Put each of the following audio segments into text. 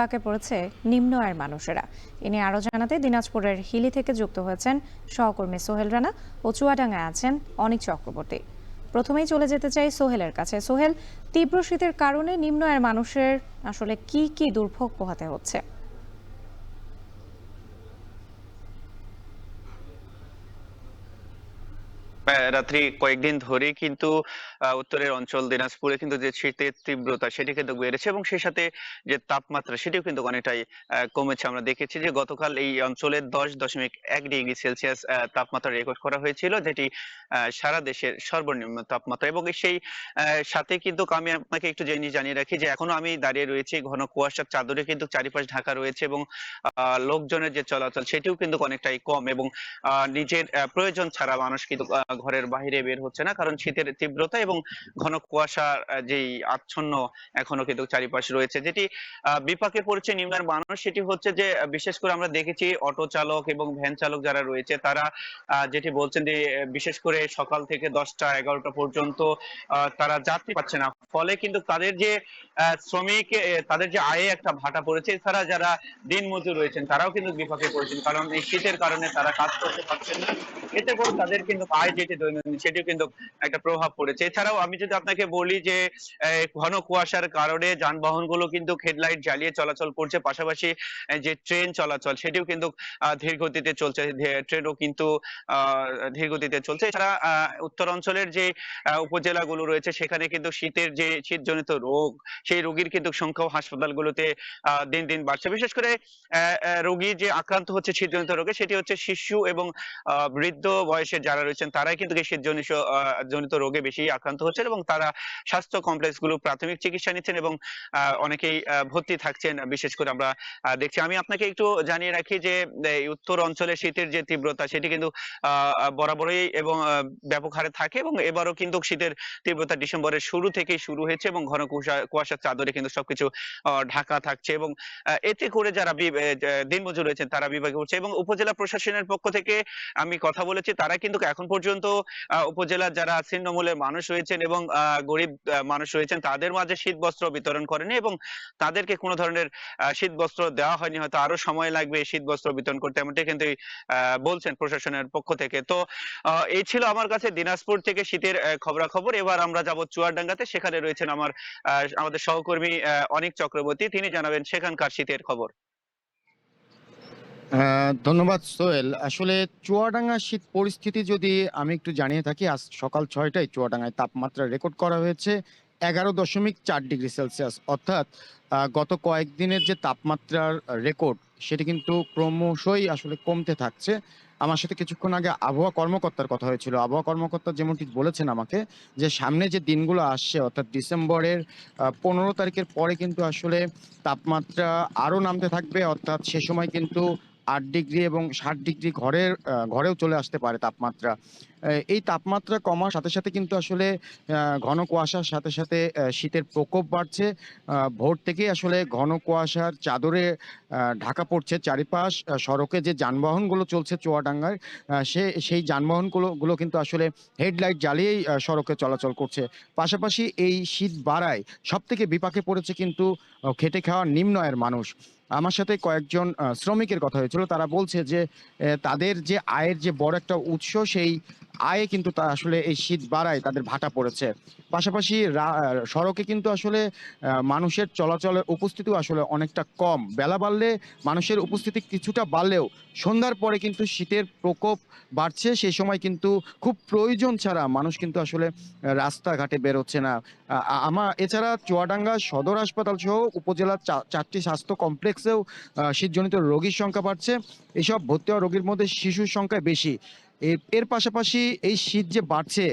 বিপাকে পড়েছে নিম্ন আয়ের মানুষেরা। এ নিয়ে আরও জানাতে দিনাজপুরের হিলি থেকে যুক্ত হয়েছেন সহকর্মী সোহেল রানা ও চুয়াডাঙ্গায় আছেন অনিক চক্রবর্তী। প্রথমেই চলে যেতে চাই সোহেলের কাছে। সোহেল, তীব্র শীতের কারণে নিম্ন আয়ের মানুষের আসলে কি কি দুর্ভোগ পোহাতে হচ্ছে? রাত্রি কয়েকদিন ধরে কিন্তু উত্তরের অঞ্চল দিনাজপুরে কিন্তু যে শীতের তীব্রতা সেটি কিন্তু বেড়েছে এবং সেই সাথে যে তাপমাত্রা সেটিও কিন্তু অনেকটাই কমেছে। আমরা দেখেছি যে গতকাল এই অঞ্চলে 10.1 ডিগ্রি সেলসিয়াস তাপমাত্রা রেকর্ড করা হয়েছিল, যেটি সারা দেশের সর্বনিম্ন তাপমাত্রা। এবং সেই সাথে কিন্তু আমি আপনাকে একটু জিনিস জানিয়ে রাখি যে এখনো আমি দাঁড়িয়ে রয়েছি, ঘন কুয়াশার চাদরে কিন্তু চারিপাশ ঢাকা রয়েছে এবং লোকজনের যে চলাচল সেটিও কিন্তু অনেকটাই কম এবং নিজের প্রয়োজন ছাড়া মানুষ কিন্তু ঘরের বাইরে বের হচ্ছে না, কারণ শীতের তীব্রতা এবং ঘন কুয়াশার যেই আচ্ছন্ন এখনো কিন্তু চারিপাশে রয়েছে। যেটি বিপাকে পড়েছে নিম্নের মানুষ সেটি হচ্ছে যে বিশেষ করে আমরা দেখেছি অটো চালক এবং ভ্যান চালক যারা রয়েছে তারা যেটি বলছেন যে বিশেষ করে সকাল থেকে 10টা 11টা পর্যন্ত তারা যাত্রী পাচ্ছে না, ফলে কিন্তু তাদের যে শ্রমিক তাদের যে আয়ে একটা ভাটা পড়েছে। এছাড়া যারা দিনমজুর রয়েছেন তারাও কিন্তু বিপাকে পড়েছেন, কারণ এই শীতের কারণে তারা কাজ করতে পারছেন না। এতে করে তাদের কিন্তু আয় যেটি দৈনন্দিন সেটিও কিন্তু একটা প্রভাব পড়েছে। এছাড়াও আমি যদি আপনাকে বলি যে ঘন কুয়াশার কারণে যানবাহনগুলো কিন্তু হেডলাইট জ্বালিয়ে চলাচল করছে, পাশাপাশি যে ট্রেন চলাচল সেটিও কিন্তু ধীর গতিতে চলছে, ট্রেনও কিন্তু ধীর গতিতে চলছে। এছাড়া উত্তর অঞ্চলের যে উপজেলাগুলো রয়েছে সেখানে কিন্তু শীতের যে শীতজনিত রোগ সেই রোগীর কিন্তু সংখ্যাও হাসপাতালগুলোতে দিন দিন বাড়ছে। বিশেষ করে রোগী যে আক্রান্ত হচ্ছে শীতজনিত রোগে সেটি হচ্ছে শিশু এবং বৃদ্ধ বয়সের যারা রয়েছেন তারাই কিন্তু এই শীতজনিত জনিত রোগে বেশি আক্রান্ত হচ্ছেন এবং তারা স্বাস্থ্য কমপ্লেক্স গুলো প্রাথমিক চিকিৎসা নিচ্ছেন এবং অনেকেই ভর্তি থাকছেন। বিশেষ করে আমরা দেখছি। আমি আপনাকে একটু জানিয়ে রাখি যে এই উত্তর অঞ্চলে শীতের যে তীব্রতা সেটি কিন্তু বরাবরই এবং ব্যাপক হারে থাকে এবং এবারও কিন্তু শীতের তীব্রতা ডিসেম্বরের শুরু থেকেই শুরু হয়েছে এবং ঘন কুয়াশার চাদরে কিন্তু সবকিছু ঢাকা থাকছে এবং এতে করে যারা দিনমজুর রয়েছেন তারা বিভাগে উঠছে। এবং উপজেলা প্রশাসনের পক্ষ থেকে আমি কথা বলেছি, তারা কিন্তু এখন পর্যন্ত উপজেলার যারা ছিন্নমূলের মানুষ রয়েছেন এবং গরিব মানুষ রয়েছেন তাদের মাঝে শীত বস্ত্র বিতরণ করেনি এবং তাদেরকে কোনো ধরনের শীত বস্ত্র দেওয়া হয়নি, হয়তো আরো সময় লাগবে এই শীত বস্ত্র বিতরণ করতে, এমনটাই কিন্তু বলছেন প্রশাসনের পক্ষ থেকে। তো এই ছিল আমার কাছে দিনাজপুর থেকে শীতের খবরাখবর। এবার আমরা যাব চুয়াডাঙ্গাতে, সেখানে রয়েছেন আমাদের সহকর্মী অনিক চক্রবর্তী, তিনি জানাবেন সেখানকার শীতের খবর। ধন্যবাদ সোহেল। আসলে চুয়াডাঙ্গার শীত পরিস্থিতি যদি আমি একটু জানিয়ে থাকি, আজ সকাল 6টায় চুয়াডাঙ্গায় তাপমাত্রা রেকর্ড করা হয়েছে 11.4 ডিগ্রি সেলসিয়াস। অর্থাৎ গত কয়েকদিনের যে তাপমাত্রার রেকর্ড সেটি কিন্তু ক্রমশই আসলে কমতে থাকছে। আমার সাথে কিছুক্ষণ আগে আবহাওয়া কর্মকর্তার কথা হয়েছিল। আবহাওয়া কর্মকর্তা যেমনটি বলেছেন আমাকে, যে সামনে যে দিনগুলো আসছে অর্থাৎ ডিসেম্বরের 15 তারিখের পরে কিন্তু আসলে তাপমাত্রা আরও নামতে থাকবে। অর্থাৎ সে সময় কিন্তু 8 ডিগ্রি এবং 60 ডিগ্রি ঘরেও চলে আসতে পারে তাপমাত্রা। এই তাপমাত্রা কমার সাথে সাথে কিন্তু আসলে ঘন কুয়াশার সাথে সাথে শীতের প্রকোপ বাড়ছে। ভোর থেকেই আসলে ঘন কুয়াশার চাদরে ঢাকা পড়ছে চারিপাশ। সড়কে যে যানবাহনগুলো চলছে চুয়াডাঙ্গায়, সেই যানবাহনগুলো কিন্তু আসলে হেডলাইট জ্বালিয়েই সড়কে চলাচল করছে। পাশাপাশি এই শীত বাড়ায় সবথেকে বিপাকে পড়েছে কিন্তু খেটে খাওয়া নিম্ন আয়ের মানুষ। আমার সাথে কয়েকজন শ্রমিকের কথা হয়েছিল। তারা বলছে যে তাদের যে আয়ের যে বড় একটা উৎস, সেই আয়ে কিন্তু তা আসলে এই শীত বাড়ায় তাদের ভাটা পড়েছে। পাশাপাশি সড়কে কিন্তু আসলে মানুষের চলাচলের উপস্থিতিও আসলে অনেকটা কম। বেলা বাড়লে মানুষের উপস্থিতি কিছুটা বাড়লেও সন্ধ্যার পরে কিন্তু শীতের প্রকোপ বাড়ছে। সেই সময় কিন্তু খুব প্রয়োজন ছাড়া মানুষ কিন্তু আসলে রাস্তাঘাটে বেরোচ্ছে না। এছাড়া চুয়াডাঙ্গা সদর হাসপাতাল সহ উপজেলার 4টি স্বাস্থ্য কমপ্লেক্সেও শীতজনিত রোগীর সংখ্যা বাড়ছে। এসব ভর্তি হওয়া রোগীর মধ্যে শিশুর সংখ্যা বেশি। এর পাশাপাশি এই শীত যে বাড়ছে,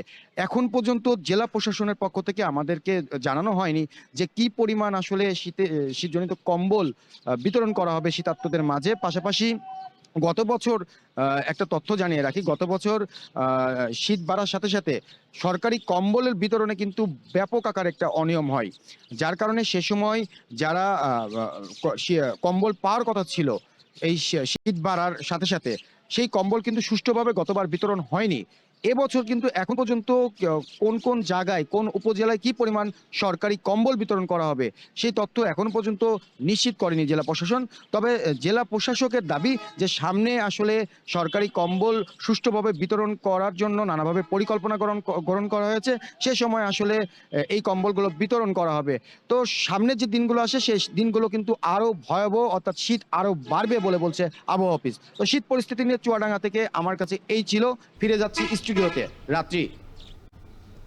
এখন পর্যন্ত জেলা প্রশাসনের পক্ষ থেকে আমাদেরকে জানানো হয়নি যে কি পরিমাণ আসলে শীতজনিত কম্বল বিতরণ করা হবে শীতার্তদের মাঝে। পাশাপাশি গত বছর একটা তথ্য জানিয়ে রাখি, গত বছর শীত বাড়ার সাথে সাথে সরকারি কম্বলের বিতরণে কিন্তু ব্যাপক আকার একটা অনিয়ম হয়, যার কারণে সে সময় যারা কম্বল পাওয়ার কথা ছিল এই শীত বাড়ার সাথে সাথে, সেই কম্বল কিন্তু সুষ্ঠুভাবে গতবার বিতরণ হয়নি। এবছর কিন্তু এখন পর্যন্ত কোন কোন জায়গায় কোন উপজেলায় কি পরিমাণ সরকারি কম্বল বিতরণ করা হবে সেই তথ্য এখনো পর্যন্ত নিশ্চিত করেনি জেলা প্রশাসন। তবে জেলা প্রশাসকের দাবি যে সামনে আসলে সরকারি কম্বল সুষ্ঠুভাবে বিতরণ করার জন্য নানাভাবে পরিকল্পনা গ্রহণ করা হয়েছে। সে সময় আসলে এই কম্বলগুলো বিতরণ করা হবে। তো সামনের যে দিনগুলো আসে সেই দিনগুলো কিন্তু আরো ভয়াবহ, অর্থাৎ শীত আরো বাড়বে বলে বলছে আবহাওয়া অফিস। তো শীত পরিস্থিতি নিয়ে চুয়াডাঙ্গা থেকে আমার কাছে এই ছিল। ফিরে যাচ্ছি স্টুডিওতে। রাত্রি।